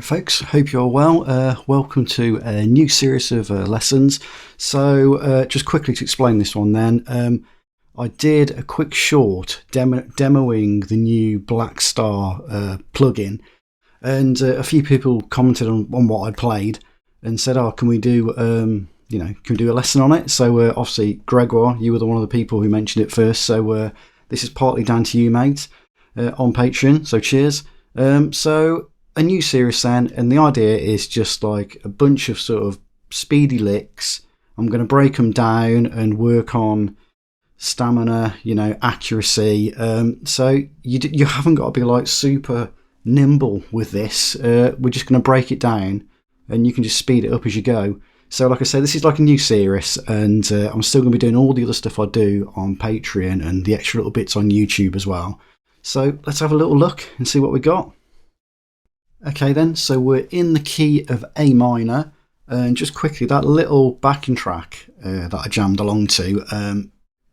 Alright folks, hope you're well. Welcome to a new series of lessons. So just quickly to explain this one then, I did a quick short demoing the new Black Star plugin, and a few people commented on what I played and said, oh, can we do can we do a lesson on it? So obviously Gregoire, you were one of the people who mentioned it first, so this is partly down to you, mate, on Patreon, so cheers. So a new series then, and the idea is just like a bunch of sort of speedy licks. I'm going to break them down and work on stamina, accuracy. So you haven't got to be like super nimble with this. We're just going to break it down and you can just speed it up as you go. So like I said, this is like a new series, and I'm still going to be doing all the other stuff I do on Patreon and the extra little bits on YouTube as well. So let's have a little look and see what we got. Okay then, so we're in the key of A minor, and just quickly, that little backing track that I jammed along to,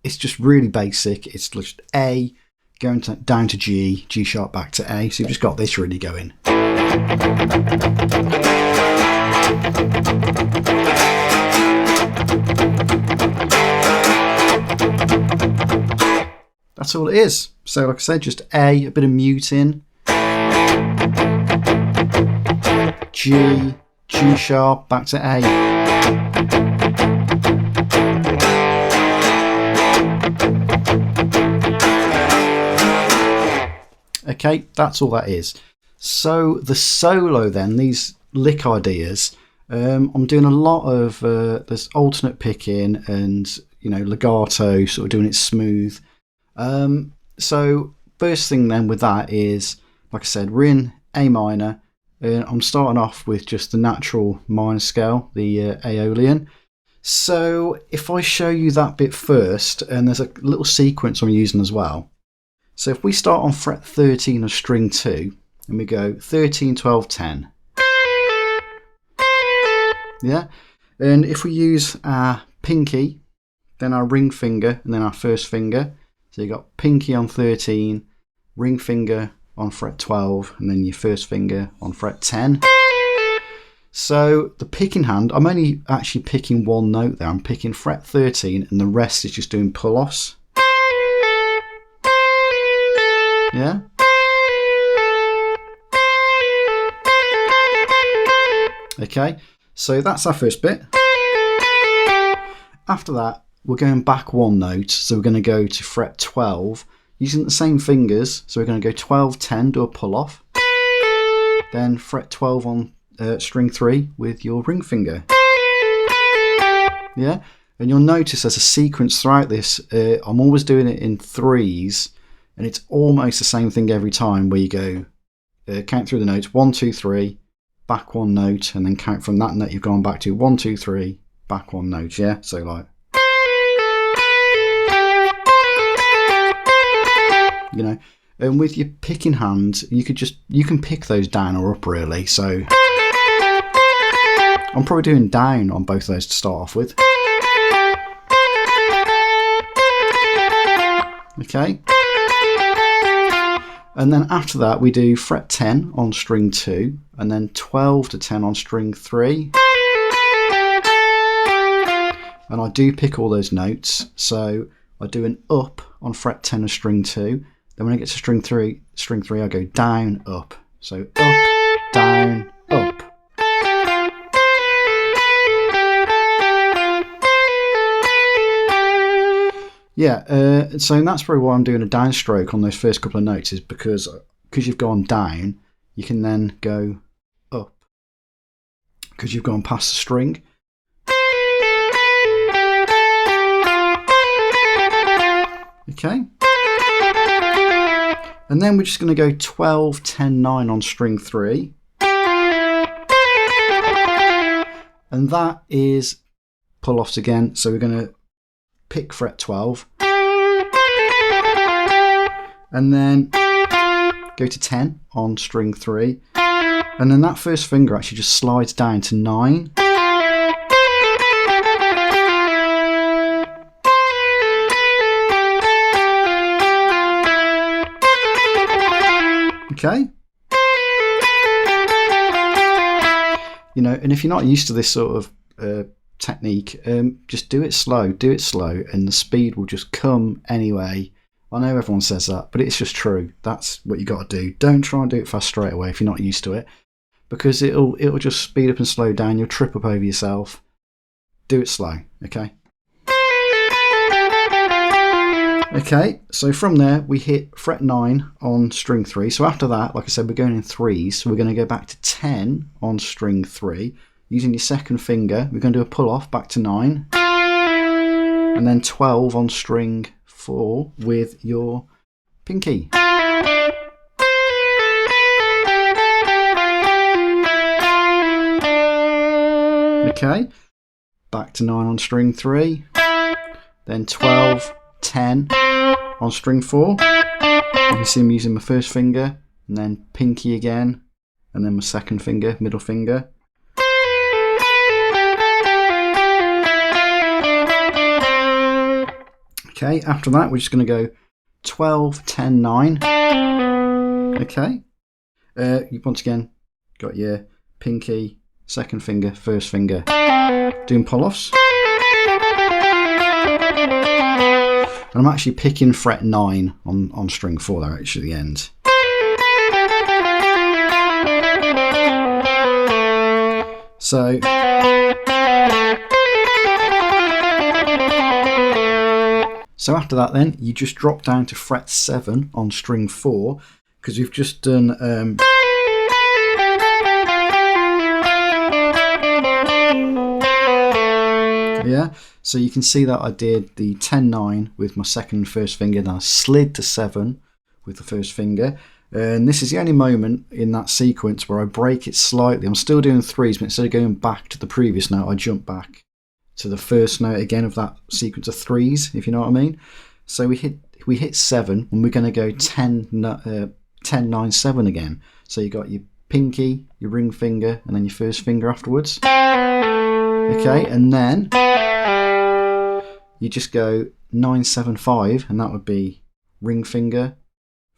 it's just really basic. It's just A, going down to G, G sharp back to A, so you've just got this really going. That's all it is. So like I said, just A, a bit of muting, G, G sharp, back to A. Okay, that's all that is. So the solo then, these lick ideas, I'm doing a lot of there's alternate picking and legato, sort of doing it smooth. So first thing then with that is, like I said, we're in A minor. I'm starting off with just the natural minor scale, the Aeolian. So if I show you that bit first, and there's a little sequence I'm using as well. So if we start on fret 13 of string 2, and we go 13, 12, 10. Yeah? And if we use our pinky, then our ring finger, and then our first finger. So you've got pinky on 13, ring finger on fret 12, and then your first finger on fret 10. So the picking hand, I'm only actually picking one note there. I'm picking fret 13 and the rest is just doing pull-offs. Yeah? Okay, so that's our first bit. After that, we're going back one note, so we're going to go to fret 12. Using the same fingers, so we're going to go 12, 10, do a pull off. Then fret 12 on string 3 with your ring finger. Yeah, and you'll notice there's a sequence throughout this. I'm always doing it in threes, and it's almost the same thing every time, where you go count through the notes 1, 2, 3, back one note, and then count from that note you've gone back to 1, 2, 3, back one note. Yeah, so like. And with your picking hand, you can pick those down or up really. So I'm probably doing down on both of those to start off with. Okay. And then after that we do fret 10 on string 2 and then 12 to 10 on string 3. And I do pick all those notes. So I do an up on fret 10 of string 2. Then when I get to string 3, I go down, up. So up, down, up. Yeah, so that's probably why I'm doing a downstroke on those first couple of notes, is because you've gone down, you can then go up, because you've gone past the string. Okay. And then we're just going to go 12, 10, 9 on string 3. And that is pull-offs again. So we're going to pick fret 12. And then go to 10 on string 3. And then that first finger actually just slides down to 9. Okay. You know, and if you're not used to this sort of technique, just do it slow, and the speed will just come anyway. I know everyone says that, but it's just true. That's what you got to do. Don't try and do it fast straight away if you're not used to it, because it'll just speed up and slow down. You'll trip up over yourself. Do it slow, okay? Okay, so from there we hit fret 9 on string 3. So after that, like I said, we're going in threes. So we're going to go back to 10 on string 3. Using your second finger, we're going to do a pull off back to 9. And then 12 on string 4 with your pinky. Okay, back to 9 on string 3. Then 12, 10 on string 4. You can see I'm using my first finger, and then pinky again, and then my second finger, middle finger. Okay, after that we're just going to go 12, 10, 9. Okay, you once again got your pinky, second finger, first finger, doing pull-offs. And I'm actually picking fret 9 on string 4 there, actually, at the end. So after that then, you just drop down to fret 7 on string 4, because we've just done yeah, so you can see that I did the 10-9 with my second and first finger, then I slid to 7 with the first finger, and this is the only moment in that sequence where I break it slightly. I'm still doing threes, but instead of going back to the previous note, I jump back to the first note again of that sequence of threes, if you know what I mean. So we hit 7, and we're going to go 10, 9, 7 again. So you got your pinky, your ring finger, and then your first finger afterwards. Okay, and then you just go 9, 7, 5, and that would be ring finger,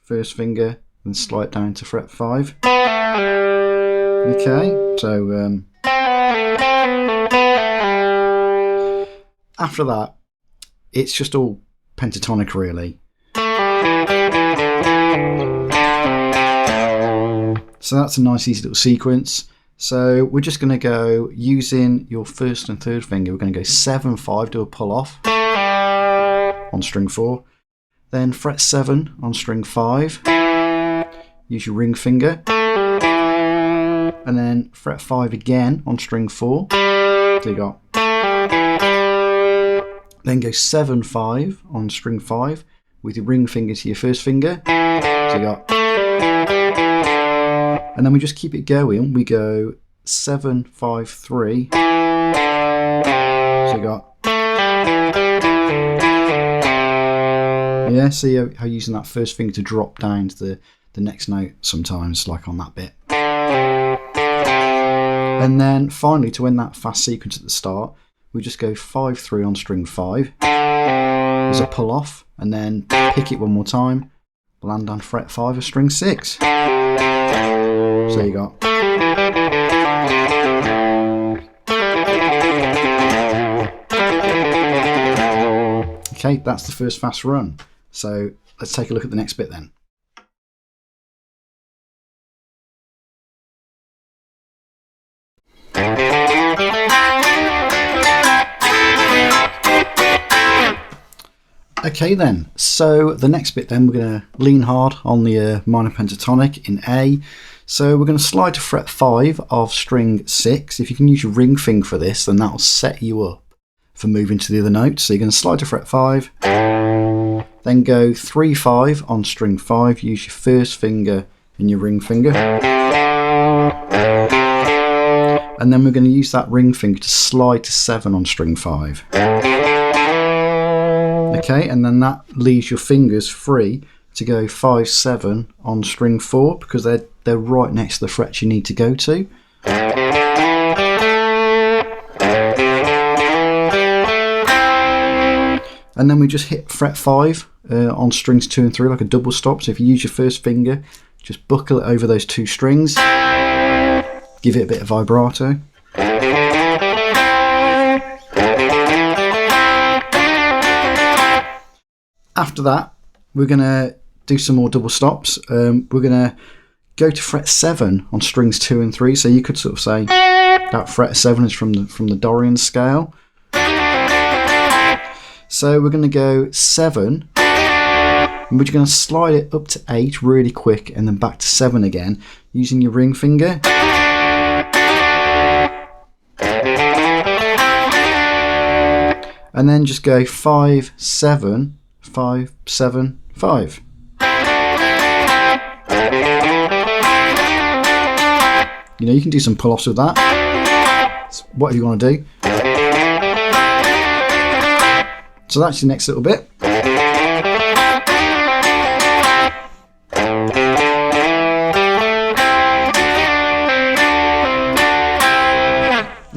first finger, and slide down to fret 5. Okay, so after that, it's just all pentatonic, really. So that's a nice, easy little sequence. So we're just going to go using your first and third finger. We're going to go 7, 5, do a pull off on string 4. Then fret 7 on string 5. Use your ring finger. And then fret 5 again on string 4. So you got. Then go 7, 5 on string 5 with your ring finger to your first finger. So you got. And then we just keep it going. We go 7, 5, 3. So you got. Yeah, see how you're using that first finger to drop down to the next note sometimes, like on that bit. And then finally, to end that fast sequence at the start, we just go 5, 3 on string 5. There's a pull off, and then pick it one more time, land on fret 5 of string 6. So you got. Okay, that's the first fast run. So let's take a look at the next bit then. Okay then, so the next bit then, we're going to lean hard on the minor pentatonic in A. So we're going to slide to fret 5 of string 6. If you can use your ring finger for this, then that'll set you up for moving to the other notes. So you're going to slide to fret 5, then go 3, 5 on string 5, use your first finger and your ring finger. And then we're going to use that ring finger to slide to 7 on string 5. Okay, and then that leaves your fingers free to go 5, 7 on string 4 because they're right next to the frets you need to go to. And then we just hit fret 5 on strings 2 and 3 like a double stop. So if you use your first finger, just buckle it over those two strings. give it a bit of vibrato. After that, we're going to do some more double stops. We're going to go to fret 7 on strings 2 and 3. So you could sort of say that fret 7 is from the Dorian scale. So we're going to go 7, and we're going to slide it up to 8 really quick, and then back to 7 again using your ring finger. And then just go 5, 7, 5, 7, 5. You know, you can do some pull-offs with that. It's whatever you want to do. So that's the next little bit.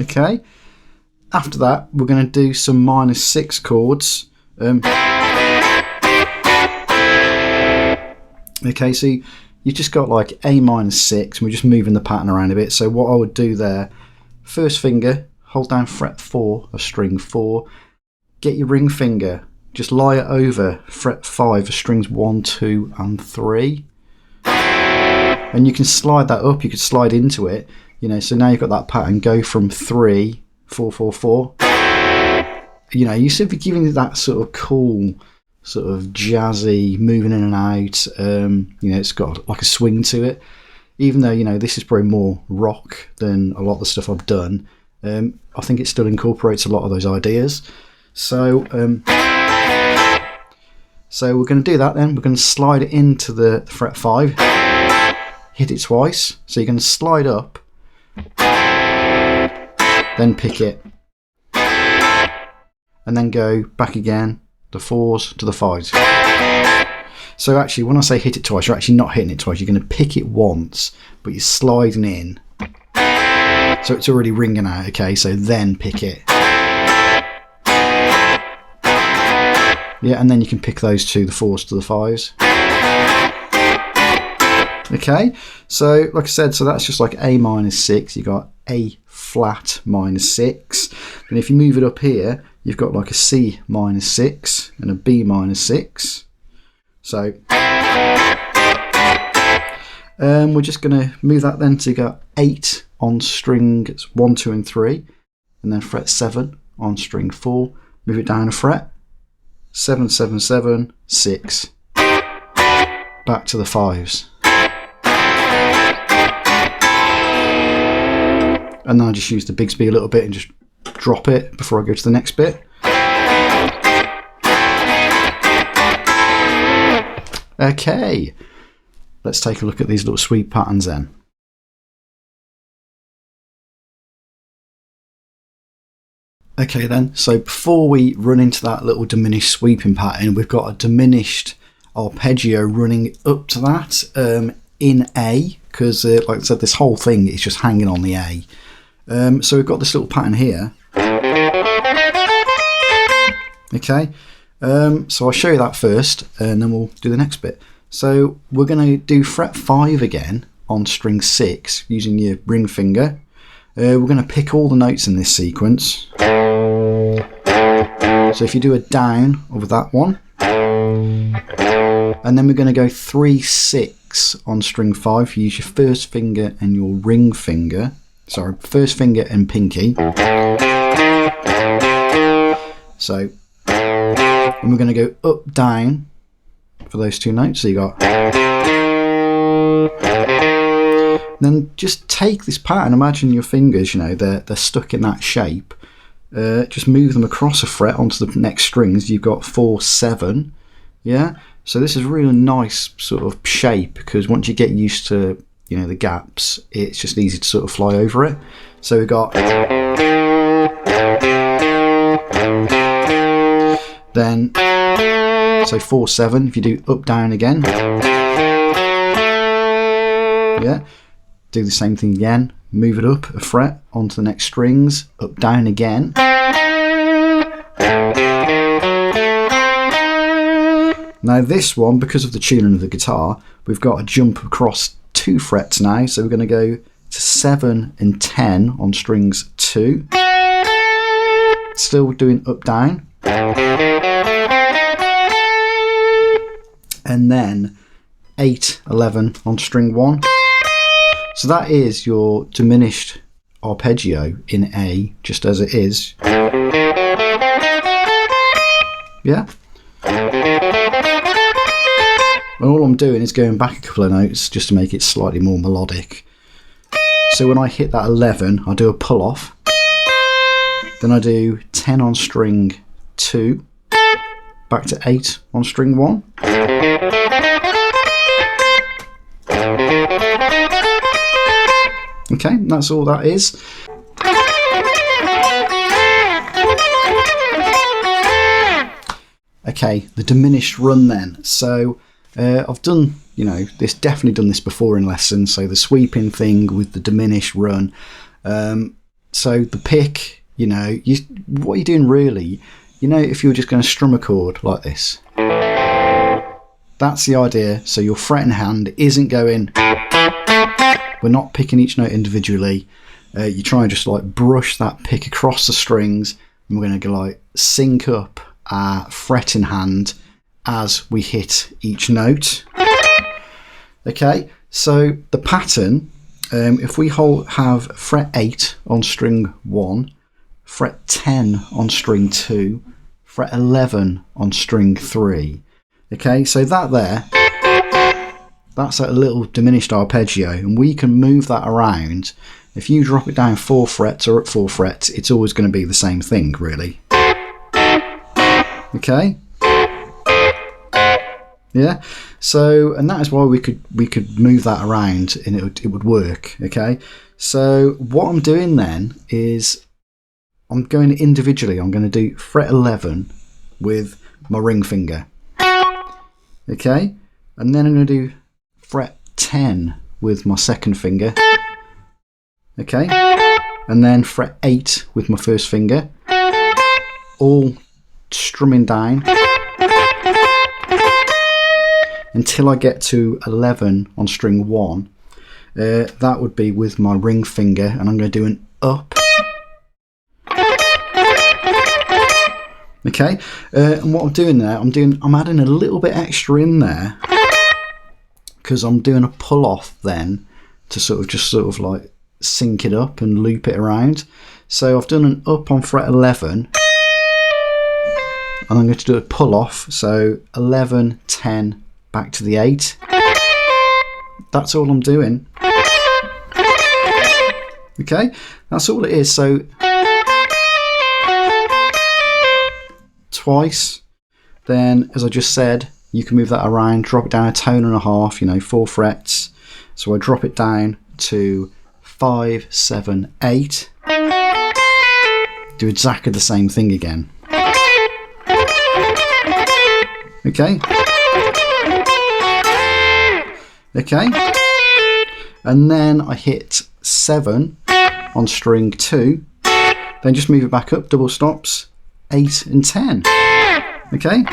Okay. After that, we're going to do some -6 chords. Okay, so you've just got like A -6, and we're just moving the pattern around a bit. So what I would do there, first finger, hold down fret 4 of string 4, get your ring finger, just lie it over fret 5 of strings 1, 2 and 3. And you can slide that up, you could slide into it, you know, so now you've got that pattern, go from 3, 4, 4, 4. You know, you're simply giving it that sort of cool, sort of jazzy, moving in and out, you know, it's got like a swing to it. Even though, you know, this is probably more rock than a lot of the stuff I've done, I think it still incorporates a lot of those ideas. So, so we're going to do that then. We're going to slide it into the fret 5, hit it twice. So you're going to slide up, then pick it, and then go back again, the 4s to the 5s. So actually, when I say hit it twice, you're actually not hitting it twice. You're going to pick it once, but you're sliding in. So it's already ringing out, okay? So then pick it. Yeah, and then you can pick those two, the 4s to the 5s. Okay, so like I said, so that's just like A -6. You got A flat -6. And if you move it up here, you've got like a C -6 and a B -6. So we're just going to move that then to go 8 on strings 1, 2 and 3, and then fret 7 on string 4, move it down a fret, 7, 7, 7, 6, back to the 5s. And then I just use the Bigsby a little bit and just drop it before I go to the next bit. Okay, let's take a look at these little sweep patterns then. Okay then, so before we run into that little diminished sweeping pattern, we've got a diminished arpeggio running up to that in A, because like I said, this whole thing is just hanging on the A. So we've got this little pattern here. Okay, so I'll show you that first and then we'll do the next bit. So we're going to do fret 5 again on string 6 using your ring finger. We're going to pick all the notes in this sequence. So if you do a down over that one, and then we're going to go 3, 6 on string 5. You use your first finger and your ring finger. Sorry, first finger and pinky. So, and we're going to go up, down for those two notes. So you got. Then just take this pattern. Imagine your fingers, you know, they're stuck in that shape. Just move them across a fret onto the next strings. You've got 4, 7. Yeah. So this is a really nice sort of shape, because once you get used to, you know, the gaps, it's just easy to sort of fly over it. So we've got. Then, so 4, 7. If you do up, down again. Yeah. Do the same thing again. Move it up a fret onto the next strings. Up, down again. Now this one, because of the tuning of the guitar, we've got to jump across 2 frets now. So we're going to go to 7 and 10 on strings 2. Still doing up down. And then 8, 11 on string 1. So that is your diminished arpeggio in A, just as it is. Yeah. And all I'm doing is going back a couple of notes just to make it slightly more melodic. So when I hit that 11, I do a pull off. Then I do 10 on string 2, back to 8 on string 1. Okay, that's all that is. Okay, the diminished run then. So I've done, definitely done this before in lessons. So the sweeping thing with the diminished run. So the pick, what you're doing really, if you were just going to strum a chord like this. That's the idea. So your fretting hand isn't going, we're not picking each note individually. You try and just like brush that pick across the strings, and we're going to go like sync up our fretting hand as we hit each note. Okay, so the pattern, if we have fret 8 on string 1, fret 10 on string 2, fret 11 on string 3. Okay, so that there, that's a little diminished arpeggio, and we can move that around. If you drop it down 4 frets or up 4 frets, it's always going to be the same thing, really. Okay? Yeah, so, and that is why we could move that around and it would work. Okay, so what I'm doing then is I'm going individually. I'm going to do fret 11 with my ring finger. Okay, and then I'm going to do fret 10 with my second finger. Okay, and then fret 8 with my first finger, all strumming down until I get to 11 on string 1. That would be with my ring finger, and I'm going to do an up. Okay, and what I'm doing there, I'm adding a little bit extra in there because I'm doing a pull off then to sort of like sync it up and loop it around. So I've done an up on fret 11, and I'm going to do a pull off. So 11, 10, back to the 8. That's all I'm doing. Okay, that's all it is. So twice, then as I just said, you can move that around, drop it down a tone and a half, 4 frets. So I drop it down to 5, 7, 8. Do exactly the same thing again. Okay. Okay. And then I hit 7 on string 2. Then just move it back up, double stops, 8 and 10. Okay.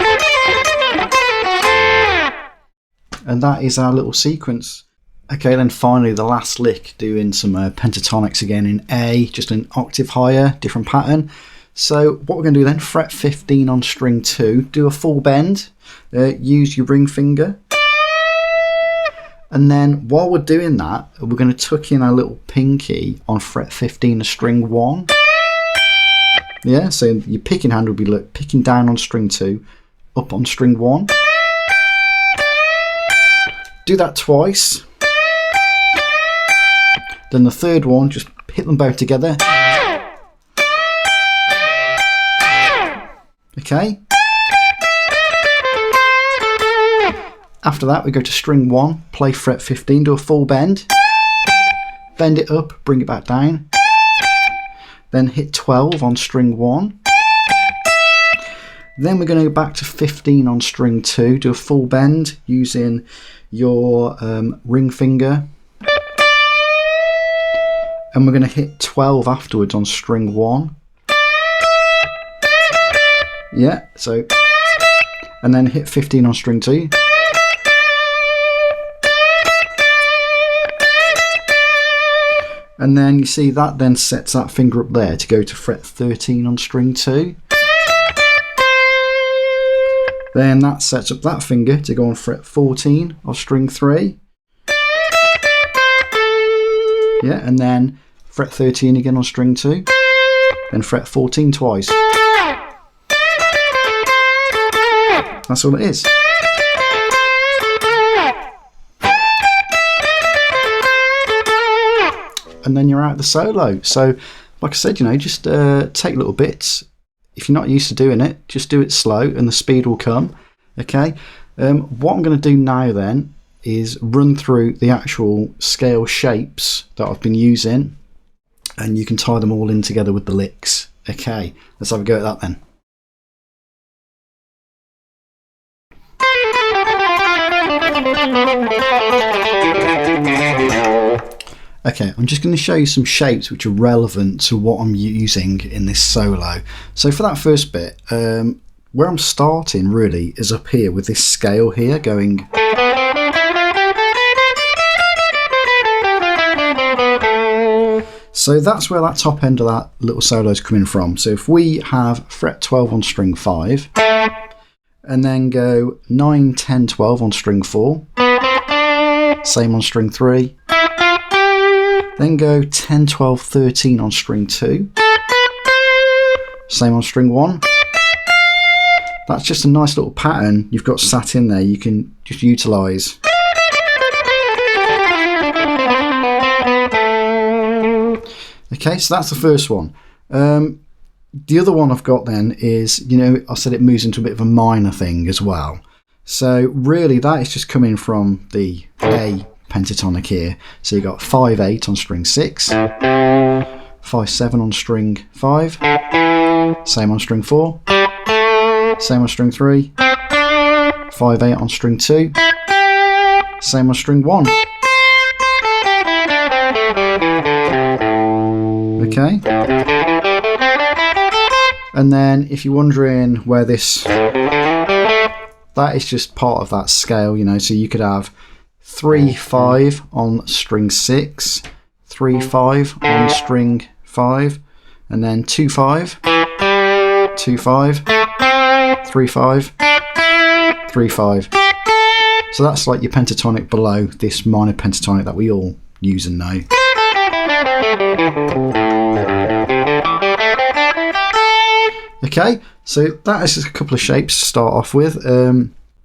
And that is our little sequence. Okay, then finally the last lick, doing some pentatonics again in A, just an octave higher, different pattern. So what we're going to do then, fret 15 on string 2, do a full bend, use your ring finger. And then while we're doing that, we're going to tuck in our little pinky on fret 15 of string 1. Yeah, so your picking hand will be like picking down on string 2, up on string 1. Do that twice. Then the third one, just hit them both together. Okay. After that, we go to string 1, play fret 15, do a full bend. Bend it up, bring it back down. Then hit 12 on string 1. Then we're going to go back to 15 on string 2, do a full bend using your ring finger. And we're going to hit 12 afterwards on string 1. Yeah, so, and then hit 15 on string 2. And then you see that then sets that finger up there to go to fret 13 on string 2. Then that sets up that finger to go on fret 14 of string 3. Yeah, and then fret 13 again on string 2. Then fret 14 twice. That's all it is. And then you're out of the solo. So, like I said, you know, just take little bits. If you're not used to doing it, just do it slow and the speed will come. Okay. What I'm going to do now then is run through the actual scale shapes that I've been using, and you can tie them all in together with the licks. Okay, let's have a go at that then. Okay, I'm just going to show you some shapes which are relevant to what I'm using in this solo. So for that first bit, where I'm starting really is up here with this scale here going. So that's where that top end of that little solo is coming from. So if we have fret 12 on string 5, and then go 9, 10, 12 on string 4, same on string 3, then go 10, 12, 13 on string 2, same on string 1. That's just a nice little pattern you've got sat in there you can just utilise. Okay, so that's the first one. The other one I've got then is, you know, I said it moves into a bit of a minor thing as well. So really that is just coming from the A pentatonic here. So you've got 5, 8 on string 6, 5, 7 on string 5, same on string 4, same on string 3, 5, 8 on string 2, same on string 1. Okay. And then if you're wondering where this, that is just part of that scale, you know, so you could have 3, 5 on string 6, 3, 5 on string 5, and then 2, 5, 2, 5, 3, 5, 3, 5. So that's like your pentatonic below this minor pentatonic that we all use and know. Okay, so that is just a couple of shapes to start off with.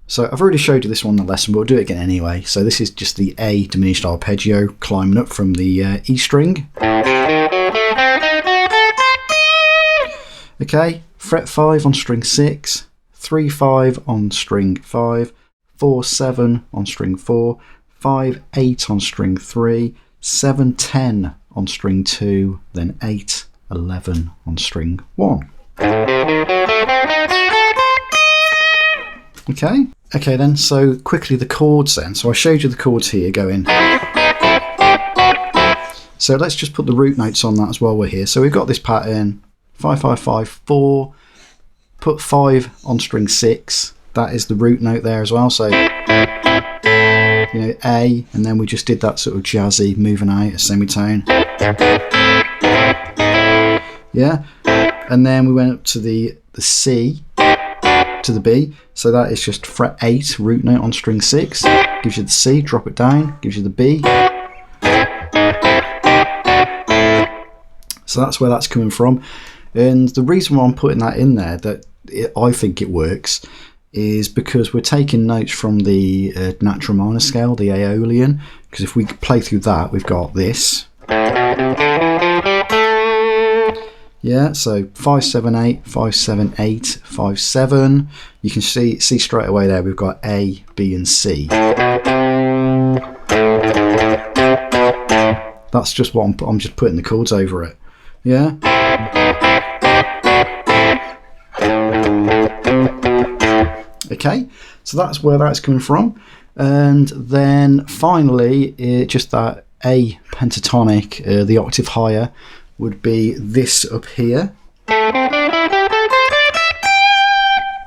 So I've already showed you this one in the lesson, but we'll do it again anyway. So this is just the A diminished arpeggio climbing up from the E string. Okay, fret 5 on string 6, 3, 5 on string 5, 4, 7 on string 4, 5, 8 on string 3, 7, 10 on string 2, then 8, 11 on string 1. Okay then, so quickly the chords then. So I showed you the chords here going. So let's just put the root notes on that as well. We're here. So we've got this pattern 5, 5, 5, 4. Put 5 on string 6. That is the root note there as well. So you know, A, and then we just did that sort of jazzy moving out a semitone. Yeah, and then we went up to the C to the B. So that is just fret 8 root note on string 6. Gives you the C, drop it down, gives you the B. So that's where that's coming from. And the reason why I'm putting that in there, that I think it works, is because we're taking notes from the natural minor scale, the Aeolian. Because if we play through that, we've got this. Yeah, so 5, 7, 8, 5, 7, 8, 5, 7. You can see straight away there we've got A, B and C. That's just what I'm just putting the chords over it. Yeah. Okay, so that's where that's coming from. And then finally, just that A pentatonic, the octave higher, would be this up here.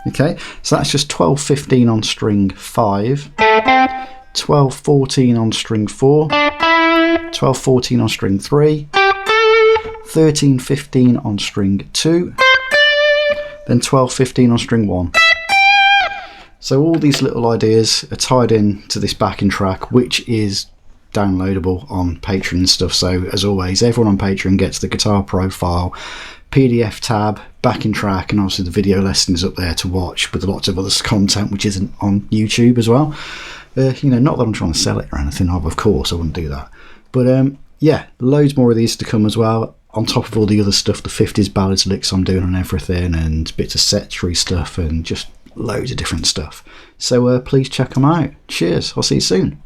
Okay, so that's just 12, 15 on string 5, 12, 14 on string 4, 12-14 on string 3, 13-15 on string 2, then 12-15 on string 1. So all these little ideas are tied in to this backing track, which is downloadable on Patreon and stuff. So as always, everyone on Patreon gets the guitar profile, PDF tab, backing track, and obviously the video lessons up there to watch with lots of other content which isn't on YouTube as well. You know, not that I'm trying to sell it or anything, of course I wouldn't do that, but yeah, loads more of these to come as well, on top of all the other stuff, the 50s ballads licks I'm doing on everything, and bits of SETZER stuff, and just loads of different stuff. So please check them out. Cheers, I'll see you soon.